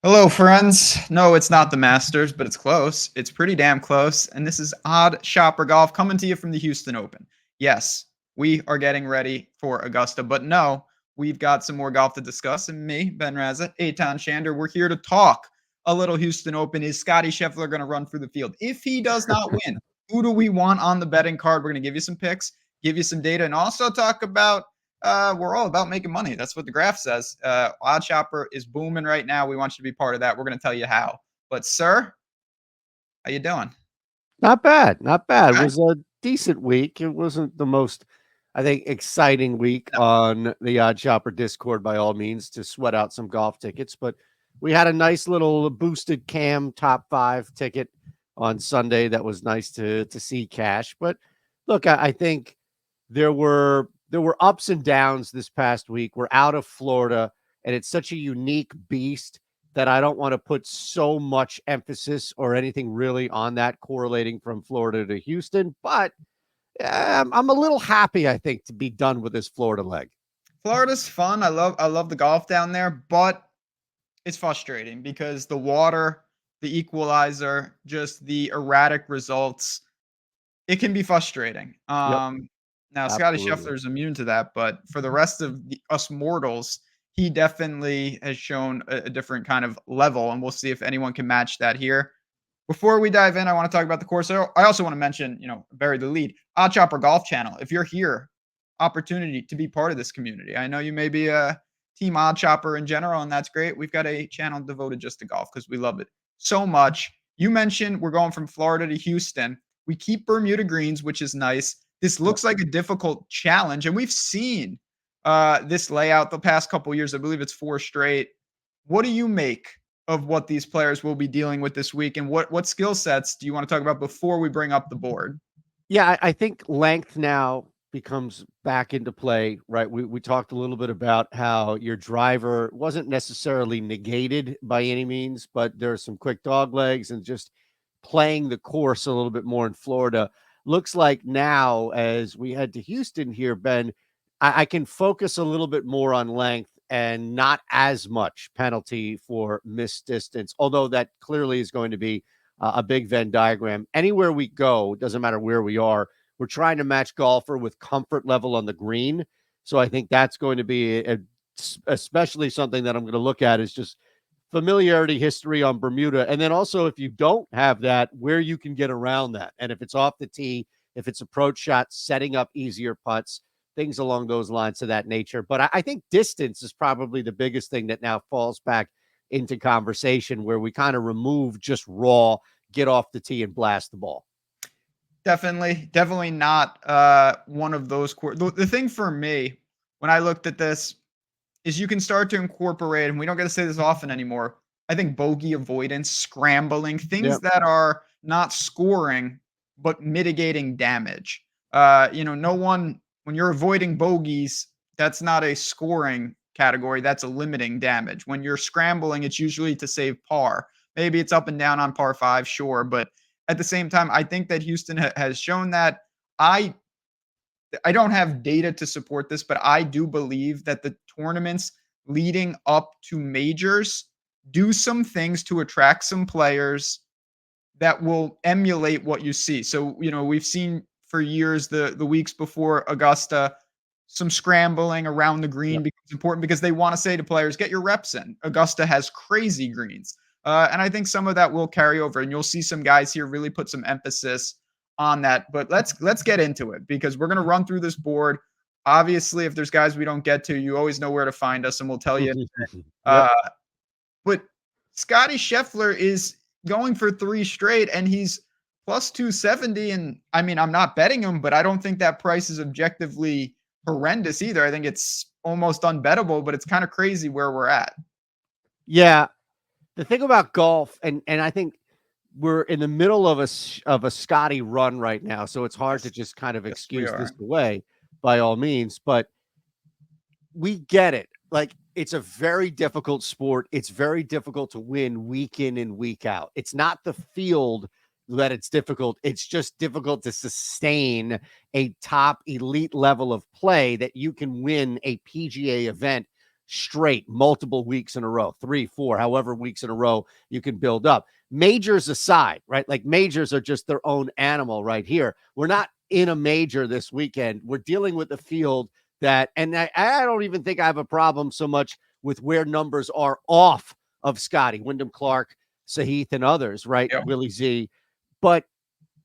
Hello, friends. No, it's not the Masters, but it's close. It's pretty damn close. And this is Odd Shopper Golf coming to you from the Houston Open. Yes, we are getting ready for Augusta, but no, we've got some more golf to discuss. And me, Ben Rasa, Eytan, Shander, we're here to talk a little Houston Open. Is Scotty Scheffler going to run through the field? If he does not win, who do we want on the betting card? We're going to give you some picks, give you some data, and also talk about we're all about making money. That's what the graph says. Odd Shopper is booming right now. We want you to be part of that. We're going to tell you how. But sir, how you doing? Not bad, not bad. It Okay. was a decent week. It wasn't the most, I think, exciting week No. on the Odd Shopper Discord by all means to sweat out some golf tickets, but we had a nice little boosted cam top 5 ticket on Sunday that was nice to see cash. But look, I think there were ups and downs this past week. We're out of Florida, and it's such a unique beast that I don't want to put so much emphasis or anything really on that correlating from Florida to Houston. But I'm a little happy, I think, to be done with this Florida leg. Florida's fun. I love the golf down there, but it's frustrating because the water, the equalizer, just the erratic results, it can be frustrating. Yep, Now Scotty absolutely. Scheffler is immune to that, but for the rest of us mortals, he definitely has shown a different kind of level, and we'll see if anyone can match that here. Before we dive in, I want to talk about the course. I also want to mention, bury the lead. Odd Chopper Golf Channel. If you're here, opportunity to be part of this community. I know you may be a team Odd Chopper in general, and that's great. We've got a channel devoted just to golf because we love it so much. You mentioned we're going from Florida to Houston. We keep Bermuda greens, which is nice. This Yep. looks like a difficult challenge, and we've seen this layout the past couple years. I believe it's 4 straight. What do you make of what these players will be dealing with this week, and what skill sets do you want to talk about before we bring up the board? Yeah, I think length now becomes back into play, right? We talked a little bit about how your driver wasn't necessarily negated by any means, but there are some quick dog legs and just playing the course a little bit more in Florida. Looks like now, as we head to Houston here, Ben, I can focus a little bit more on length and not as much penalty for missed distance, although that clearly is going to be a big Venn diagram. Anywhere we go, doesn't matter where we are, we're trying to match golfer with comfort level on the green. So I think that's going to be especially something that I'm going to look at is just familiarity history on Bermuda. And then also, if you don't have that, where you can get around that. And if it's off the tee, if it's approach shots, setting up easier putts, things along those lines of that nature. But I think distance is probably the biggest thing that now falls back into conversation where we kind of remove just raw, get off the tee and blast the ball. Definitely not one of those. The thing for me when I looked at this is you can start to incorporate, and we don't get to say this often anymore. I think bogey avoidance, scrambling, Yeah. things that are not scoring but mitigating damage. No one when you're avoiding bogeys, that's not a scoring category. That's a limiting damage. When you're scrambling, it's usually to save par. Maybe it's up and down on par five, sure, but at the same time, I think that Houston has shown that. I I don't have data to support this, but I do believe that the tournaments leading up to majors do some things to attract some players that will emulate what you see. So, we've seen for years the weeks before Augusta, some scrambling around the green Yep. becomes important because they want to say to players, get your reps in. Augusta has crazy greens. And I think some of that will carry over, and you'll see some guys here really put some emphasis on that. But let's get into it because we're going to run through this board. Obviously, if there's guys we don't get to, you always know where to find us, and we'll tell you. Yep. Uh, but Scotty Scheffler is going for 3 straight, and he's plus 270. And I mean, I'm not betting him, but I don't think that price is objectively horrendous either. I think it's almost unbettable, but it's kind of crazy where we're at. Yeah. The thing about golf, and I think we're in the middle of a Scotty run right now, so it's hard to Yes, just kind of yes, we excuse this are. away by all means, but we get it. Like, it's a very difficult sport. It's very difficult to win week in and week out. It's not the field that it's difficult. It's just difficult to sustain a top elite level of play that you can win a PGA event straight, multiple weeks in a row, 3, 4, however weeks in a row you can build up. Majors aside, right? Like majors are just their own animal right here. We're not in a major this weekend. We're dealing with a field that, and I don't even think I have a problem so much with where numbers are off of Scotty, Wyndham Clark, Sahith, and others, right? Yeah. Willie Z. But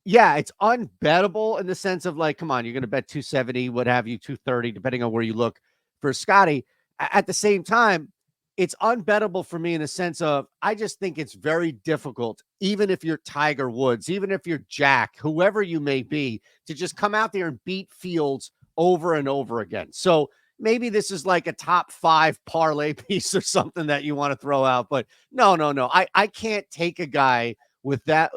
yeah, it's unbettable in the sense of like, come on, you're going to bet 270, what have you, 230, depending on where you look for Scotty. At the same time, it's unbettable for me in the sense of I just think it's very difficult, even if you're Tiger Woods, even if you're Jack, whoever you may be, to just come out there and beat fields over and over again. So maybe this is like a top 5 parlay piece or something that you want to throw out. But no. I can't take a guy with that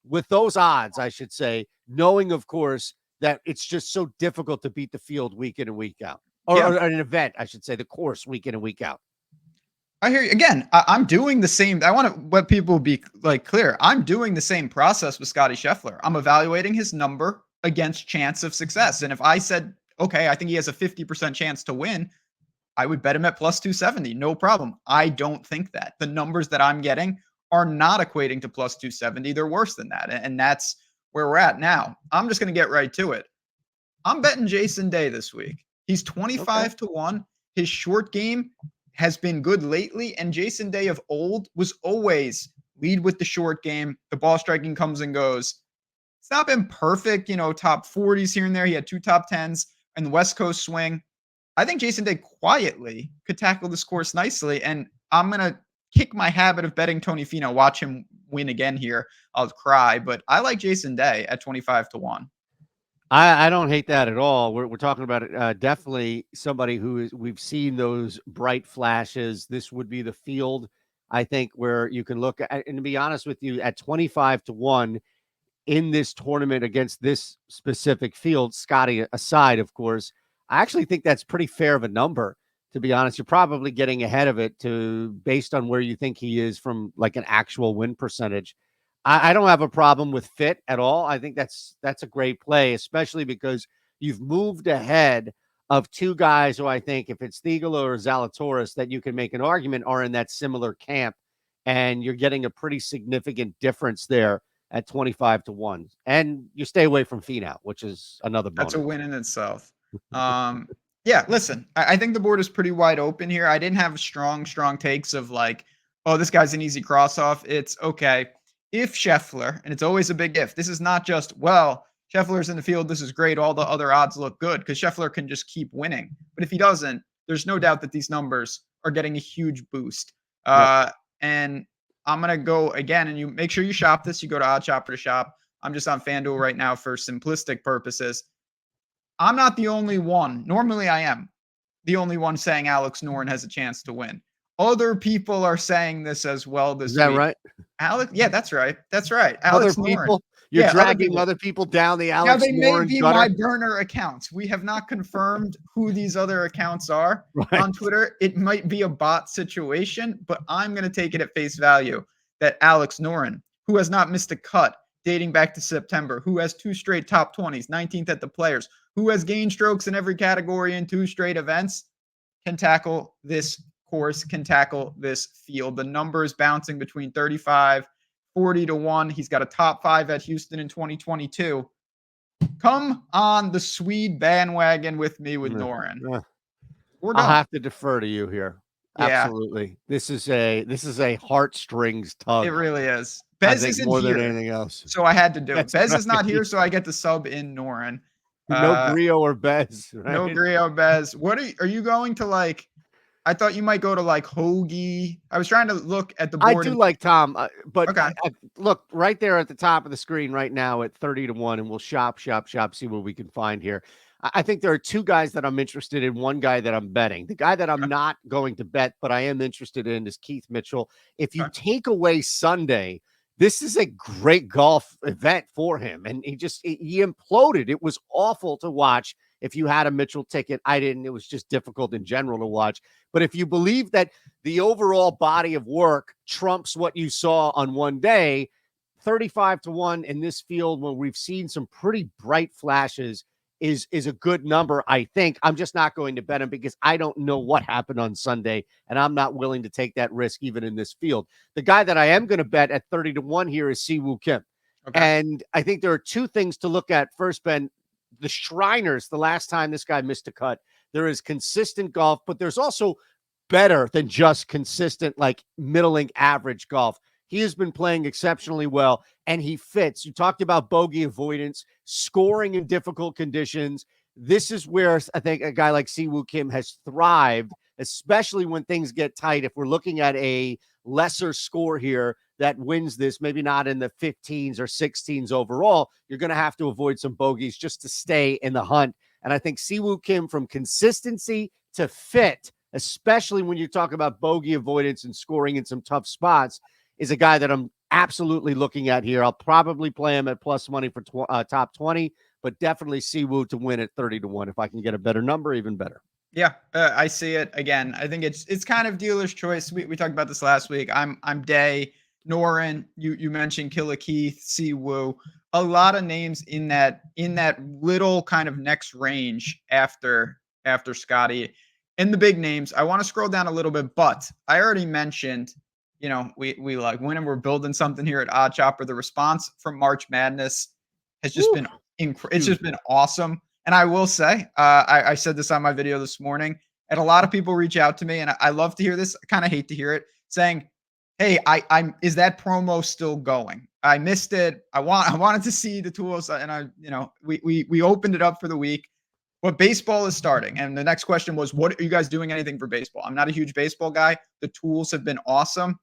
with those odds, I should say, knowing, of course, that it's just so difficult to beat the field week in and week out, or an event, I should say, the course week in and week out. I hear you. Again, I'm doing the same. I want to let people be like clear. I'm doing the same process with Scotty Scheffler. I'm evaluating his number against chance of success. And if I said, okay, I think he has a 50% chance to win, I would bet him at plus 270. No problem. I don't think that. The numbers that I'm getting are not equating to plus 270. They're worse than that. And that's where we're at now. I'm just going to get right to it. I'm betting Jason Day this week. He's 25 to 1. His short game has been good lately. And Jason Day of old was always lead with the short game. The ball striking comes and goes. It's not been perfect, top 40s here and there. He had 2 top 10s and the West Coast swing. I think Jason Day quietly could tackle this course nicely. And I'm going to kick my habit of betting Tony Finau. Watch him win again here. I'll cry. But I like Jason Day at 25 to 1. I don't hate that at all. We're talking about definitely somebody we've seen those bright flashes. This would be the field, I think, where you can look at, and to be honest with you, at 25 to 1 in this tournament against this specific field, Scotty aside, of course, I actually think that's pretty fair of a number. To be honest, you're probably getting ahead of it based on where you think he is from like an actual win percentage. I don't have a problem with fit at all. I think that's a great play, especially because you've moved ahead of 2 guys who I think, if it's Thiegel or Zalatoris, that you can make an argument are in that similar camp, and you're getting a pretty significant difference there at 25 to 1. And you stay away from Finau, which is another bonus. That's a win in itself. Yeah, listen, I think the board is pretty wide open here. I didn't have strong takes of like, oh, this guy's an easy cross off. It's okay. If Scheffler, and it's always a big if, this is not just, well, Scheffler's in the field, this is great, all the other odds look good, because Scheffler can just keep winning. But if he doesn't, there's no doubt that these numbers are getting a huge boost. And I'm going to go again, and you make sure you shop this. You go to OddsShopper to shop. I'm just on FanDuel right now for simplistic purposes. I'm not the only one. Normally I am the only one saying Alex Noren has a chance to win. Other people are saying this as well this week. Is that right? Alex, yeah, that's right. That's right. Alex Other people, you're dragging other people down the Alex Noren Now, they may be gutter. my burner accounts. We have not confirmed who these other accounts are on Twitter. It might be a bot situation, but I'm going to take it at face value that Alex Noren, who has not missed a cut dating back to September, who has 2 straight top 20s, 19th at the Players, who has gained strokes in every category in 2 straight events, can tackle this course, can tackle this field. The numbers bouncing between 35, 40 to 1. He's got a top 5 at Houston in 2022. Come on the Swede bandwagon with me with Noren. I'll have to defer to you here. Yeah. Absolutely. This is a heartstrings tug. It really is. Bez isn't more here, than anything else. So I had to do it. Bez right. is not here, so I get to sub in Noren. No Grillo or Bez. Right? No Grillo, Bez. What are you going to like? I thought you might go to like Hoagie. I was trying to look at the board. I do like Tom, but okay. Look right there at the top of the screen right now at 30 to 1, and we'll shop, see what we can find here. I think there are 2 guys that I'm interested in, 1 guy that I'm betting. The guy that I'm not going to bet, but I am interested in, is Keith Mitchell. If you take away Sunday, this is a great golf event for him. And he imploded. It was awful to watch. If you had a Mitchell ticket, I didn't. It was just difficult in general to watch. But if you believe that the overall body of work trumps what you saw on one day, 35 to 1 in this field where we've seen some pretty bright flashes is a good number, I think. I'm just not going to bet him because I don't know what happened on Sunday, and I'm not willing to take that risk even in this field. The guy that I am going to bet at 30-1 here is Siwoo Kim. Okay. And I think there are two things to look at. First, Ben, the Shriners, the last time this guy missed a cut, there is consistent golf, but there's also better than just consistent, like middling average golf. He has been playing exceptionally well, and he fits. You talked about bogey avoidance, scoring in difficult conditions. This is where I think a guy like Siwoo Kim has thrived, especially when things get tight. If we're looking at a lesser score here that wins this, maybe not in the 15s or 16s overall, you're going to have to avoid some bogeys just to stay in the hunt. And I think Siwoo Kim, from consistency to fit, especially when you talk about bogey avoidance and scoring in some tough spots, is a guy that I'm absolutely looking at here. I'll probably play him at plus money for top 20, but definitely Siwoo to win at 30-1. If I can get a better number, even better. Yeah, I see it again. I think it's kind of dealer's choice. We talked about this last week. I'm Day, Norin. You mentioned Killa Keith, Siwoo. A lot of names in that little kind of next range after Scotty. And the big names, I want to scroll down a little bit, but I already mentioned, we like when we're building something here at Odd Chopper. The response from March Madness has just been it's just been awesome. And I will say, I said this on my video this morning, and a lot of people reach out to me, and I love to hear this. I kind of hate to hear it, saying, "Hey, I'm is that promo still going? I missed it. I wanted to see the tools, and we opened it up for the week, but baseball is starting." And the next question was, "What are you guys doing anything for baseball?" I'm not a huge baseball guy. The tools have been awesome.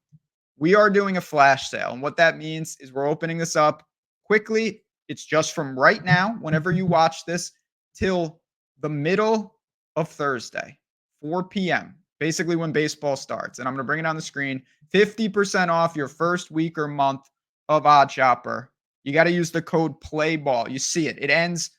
We are doing a flash sale, and what that means is we're opening this up quickly. It's just from right now, whenever you watch this, till the middle of Thursday, 4 p.m., basically when baseball starts. And I'm going to bring it on the screen. 50% off your first week or month of Odd Chopper. You got to use the code PLAYBALL. You see it. It ends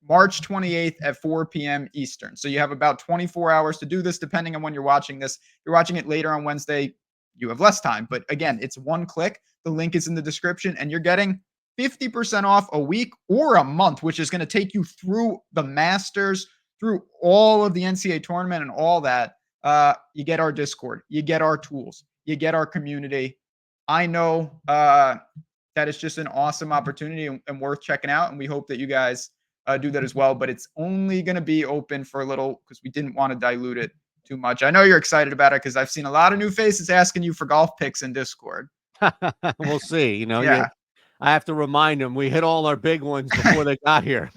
March 28th at 4 p.m. Eastern. So you have about 24 hours to do this, depending on when you're watching this. If you're watching it later on Wednesday, you have less time. But again, it's one click. The link is in the description, and you're getting 50% off a week or a month, which is going to take you through the Masters, through all of the NCAA tournament and all that. You get our Discord, you get our tools, you get our community. I know that it's just an awesome opportunity and worth checking out, and we hope that you guys do that as well. But it's only going to be open for a little because we didn't want to dilute it too much. I know you're excited about it because I've seen a lot of new faces asking you for golf picks in Discord. We'll see. Yeah. I have to remind them we hit all our big ones before they got here.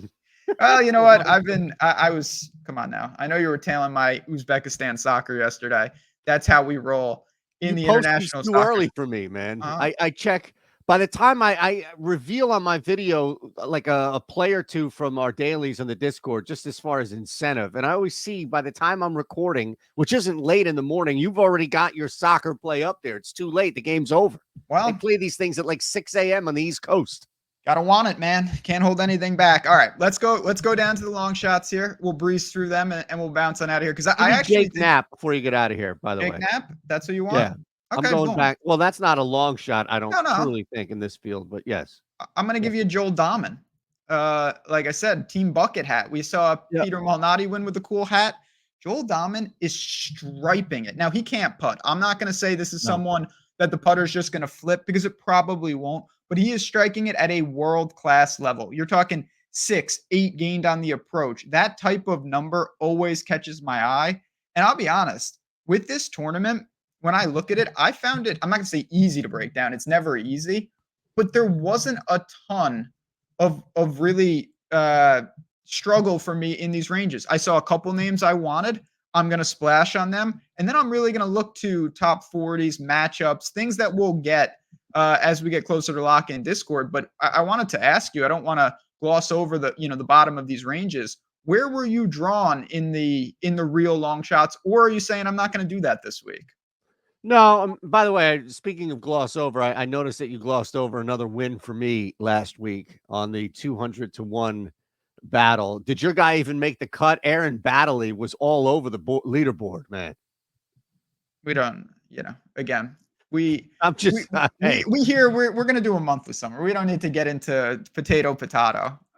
Well, you know what? I was, come on now. I know you were tailing my Uzbekistan soccer yesterday. That's how we roll in the Post these international too soccer. early for me, man. Uh-huh. I check. By the time I reveal on my video like a play or two from our dailies on the Discord, just as far as incentive, and I always see by the time I'm recording, which isn't late in the morning, you've already got your soccer play up there. It's too late. The game's over. Well, They play these things at like 6 a.m. on the East Coast. Gotta want it, man. Can't hold anything back. All right, let's go down to the long shots here. We'll breeze through them and we'll bounce on out of here. Because I actually Jake Knapp before you get out of here, by the way. Jake Knapp, that's who you want? Yeah. Okay, I'm going boom. back. Well, that's not a long shot, I don't No. truly think, in this field, but yes. I'm gonna give you Joel Dahman. Like I said, team bucket hat. We saw Peter Malnati win with a cool hat. Joel Dahman is striping it. Now he can't putt. I'm not gonna say this is someone that the putter's just gonna flip because it probably won't, but he is striking it at a world-class level. You're talking 6, 8 gained on the approach. That type of number always catches my eye. And I'll be honest, with this tournament, when I look at it, I found it, I'm not gonna say easy to break down. It's never easy, but there wasn't a ton of really struggle for me in these ranges. I saw a couple names I wanted. I'm going to splash on them. And then I'm really going to look to top 40s, matchups, things that we'll get as we get closer to lock in Discord. But I wanted to ask you, I don't want to gloss over the bottom of these ranges. Where were you drawn in the real long shots? Or are you saying I'm not going to do that this week? No, by the way, speaking of gloss over, I noticed that you glossed over another win for me last week on the 200-1 battle. Did your guy even make the cut? Aaron Battley was all over the leaderboard, man. We don't, again, I'm just, we here, we're going to do a monthly summer. We don't need to get into potato.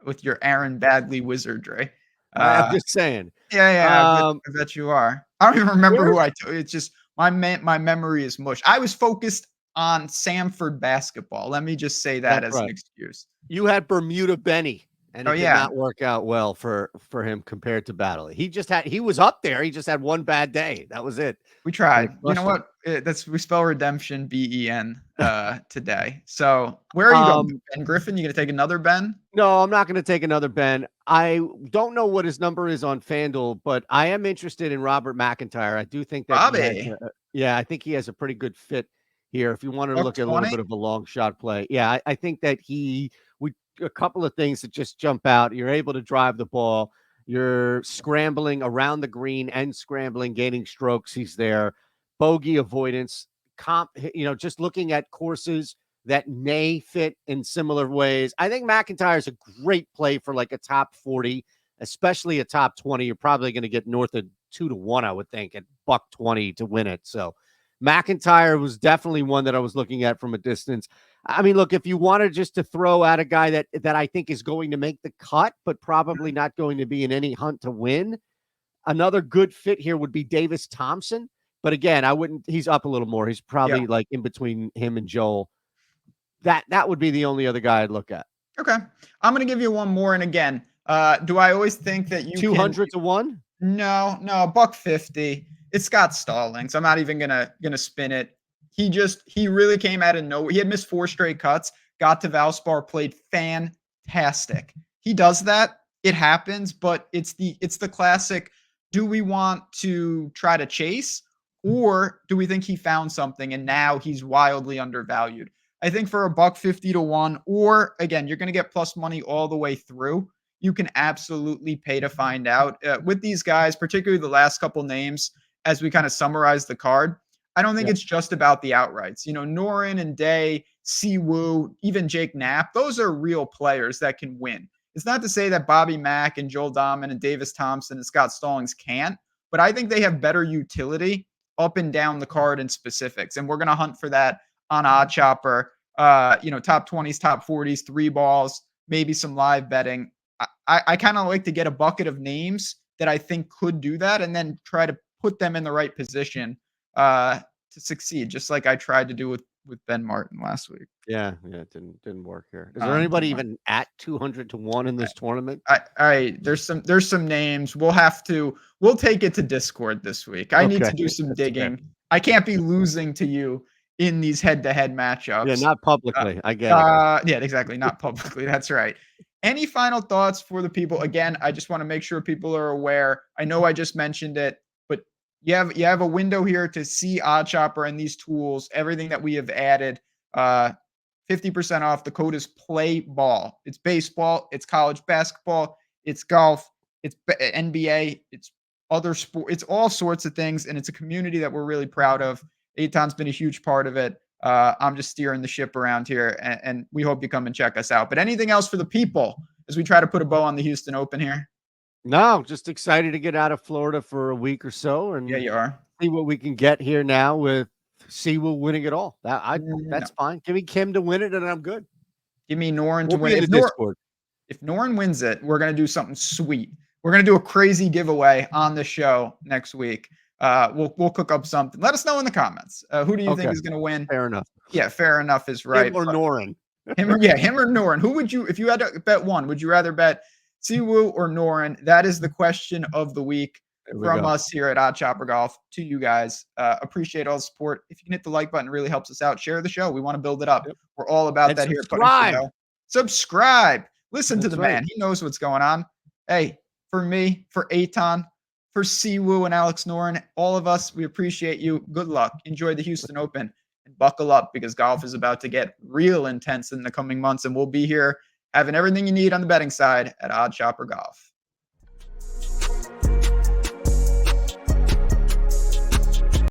with your Aaron Badley wizardry. I'm Uh, just saying. yeah, Um, I bet you are. I don't even remember who where's I took. It's just my memory is mush. I was focused on Samford basketball. Let me just say that That's as an right. excuse. You had Bermuda Benny, and Oh, it did yeah. not work out well for him compared to Badley. He was up there. He just had one bad day. That was it, We and it tried. You know crushed him. what? That's we spell redemption BEN today. So where are you going? Um, Ben Griffin? You gonna take another Ben? no, I'm not going to take another Ben. I don't know what his number is on FanDuel, but I am interested in Robert McIntyre. I do think that he has, Bobby. yeah, I think he has a pretty good fit here. If you wanted to Buck look at a little 20? bit of a long shot play, yeah, I think that we a couple of things that just jump out. You're able to drive the ball. You're scrambling around the green and scrambling, gaining strokes. He's there. Bogey avoidance, just looking at courses that may fit in similar ways. I think McIntyre is a great play for like a top 40, especially a top 20. You're probably going to get north of 2-1, I would think, at buck 20 to win it. So McIntyre was definitely one that I was looking at from a distance. I mean, look, if you wanted just to throw at a guy that I think is going to make the cut, but probably not going to be in any hunt to win, another good fit here would be Davis Thompson. But again, I wouldn't. He's up a little more. He's Yeah. probably like in between him and Joel. That would be the only other guy I'd look at. Okay. I'm gonna give you one more. And again, do I always think that you can 200 to 1? No, buck 50. It's Scott Stallings. I'm not even gonna spin it. He really came out of nowhere. He had missed 4 straight cuts, got to Valspar, played fantastic. He does that. It happens, but it's the classic. Do we want to try to chase, or do we think he found something and now he's wildly undervalued? I think for a buck 50 to 1, or again, you're going to get plus money all the way through. You can absolutely pay to find out. With these guys, particularly the last couple names, as we kind of summarize the card, I don't think Yeah. it's just about the outrights. Norin and Day, Siwoo, even Jake Knapp, those are real players that can win. It's not to say that Bobby Mack and Joel Dahman and Davis Thompson and Scott Stallings can't, but I think they have better utility up and down the card in specifics. And we're going to hunt for that on Odd Chopper, top 20s, top 40s, 3 balls, maybe some live betting. I kind of like to get a bucket of names that I think could do that and then try to put them in the right position to succeed, just like I tried to do with Ben Martin last week. Yeah, it didn't work here. Is there anybody even at 200 to 1 in this tournament? There's some names. We'll take it to Discord this week. I need Okay, to do some that's fair. digging. I can't be losing to you in these head-to-head Yeah, matchups. not publicly. I get it. Yeah, exactly. Not publicly. That's right. Any final thoughts for the people? Again, I just want to make sure people are aware. I know I just mentioned it, but you have a window here to see Odd Chopper and these tools, everything that we have added. 50% off. The code is play ball. It's baseball, it's college basketball, it's golf, it's NBA, it's other sport, it's all sorts of things, and it's a community that we're really proud of. Eytan's been a huge part of it. I'm just steering the ship around here, and we hope you come and check us out. But anything else for the people as we try to put a bow on the Houston Open here? No, just excited to get out of Florida for a week or so Yeah, and you are. see what we can get here now with Siwoo winning it all. No. That's fine. Give me Kim to win it, and I'm good. Give me Noren to We'll win. be in the Discord. If Noren wins it, we're gonna do something sweet. We're gonna do a crazy giveaway on the show next week. We'll cook up something. Let us know in the comments. Who do you think Okay, is gonna win? fair enough. Yeah, fair enough is Him right. or Norin. Him or Noren. Who would you, if you had to bet one, would you rather bet Siwoo or Noren? That is the question of the week There we from go. us here at Odd Chopper Golf to you guys. Appreciate all the support. If you can hit the like button, it really helps us out. Share the show. We want to build it up. Yep. We're all about And that here at Putting subscribe. Show. Subscribe. Listen to That's the right. man. He knows what's going on. Hey, for me, for Eytan, for Siwoo and Alex Noren, all of us, we appreciate you. Good luck. Enjoy the Houston Open and buckle up because golf is about to get real intense in the coming months. And we'll be here having everything you need on the betting side at Odd Chopper Golf.